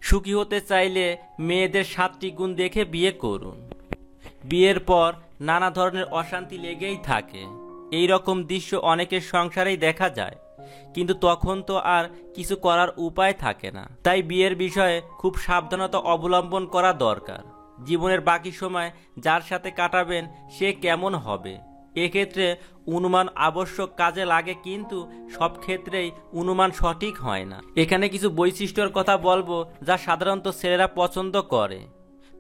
সুখী হতে চাইলে মেয়েদের 7টি গুণ দেখে বিয়ে করুন। বিয়ের পর নানা ধরনের অশান্তি লেগেই থাকে। এই রকম দৃশ্য অনেকের সংসারেই দেখা যায়, কিন্তু তখন তো আর কিছু করার উপায় থাকে না। তাই বিয়ের বিষয়ে খুব সাবধানতা অবলম্বন করা দরকার। জীবনের বাকি সময় যার সাথে কাটাবেন সে কেমন হবে, এক্ষেত্রে অনুমান আবশ্যক কাজে লাগে, কিন্তু সব ক্ষেত্রেই অনুমান সঠিক হয় না। এখানে কিছু বৈশিষ্ট্যর কথা বলবো যা সাধারণত ছেলেরা পছন্দ করে।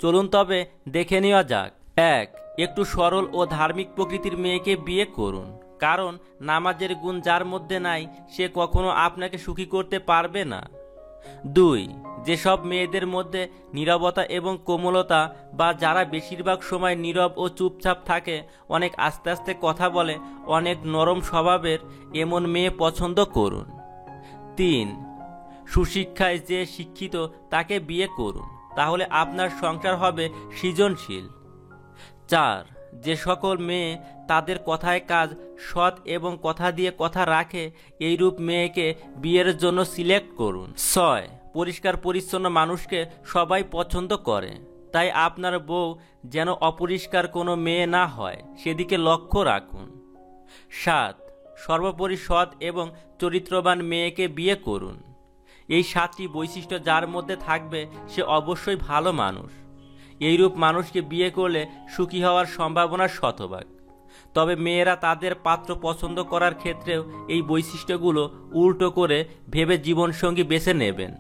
চলুন তবে দেখে নেওয়া যাক। 1. একটু সরল ও ধার্মিক প্রকৃতির মেয়েকে বিয়ে করুন, কারণ নামাজের গুণ যার মধ্যে নাই সে কখনো আপনাকে সুখী করতে পারবে না। 2. যেসব মেয়েদের মধ্যে নীরবতা এবং কোমলতা, বা যারা বেশিরভাগ সময় নীরব ও চুপচাপ থাকে, অনেক আস্তে আস্তে কথা বলে, অনেক নরম স্বভাবের, এমন মেয়ে পছন্দ করুন। 3. সুশিক্ষায় যে শিক্ষিত তাকে বিয়ে করুন, তাহলে আপনার সংসার হবে সৃজনশীল। 4. যে সকল মেয়ে তাদের কথায় কাজ, সৎ এবং কথা দিয়ে কথা রাখে, এইরূপ মেয়েকে বিয়ের জন্য সিলেক্ট করুন। 6. পরিষ্কার পরিচ্ছন্ন মানুষকে সবাই পছন্দ করে, তাই আপনার বউ যেন অপরিষ্কার কোনো মেয়ে না হয় সেদিকে লক্ষ্য রাখুন। 7. সর্বোপরি সৎ এবং চরিত্রবান মেয়েকে বিয়ে করুন। এই 7টি বৈশিষ্ট্য যার মধ্যে থাকবে সে অবশ্যই ভালো মানুষ। এইরূপ মানুষকে বিয়ে করলে সুখী হওয়ার সম্ভাবনা শতভাগ। তবে মেয়েরা তাদের পাত্র পছন্দ করার ক্ষেত্রেও এই বৈশিষ্ট্যগুলো উল্টো করে ভেবে জীবনসঙ্গী বেছে নেবেন।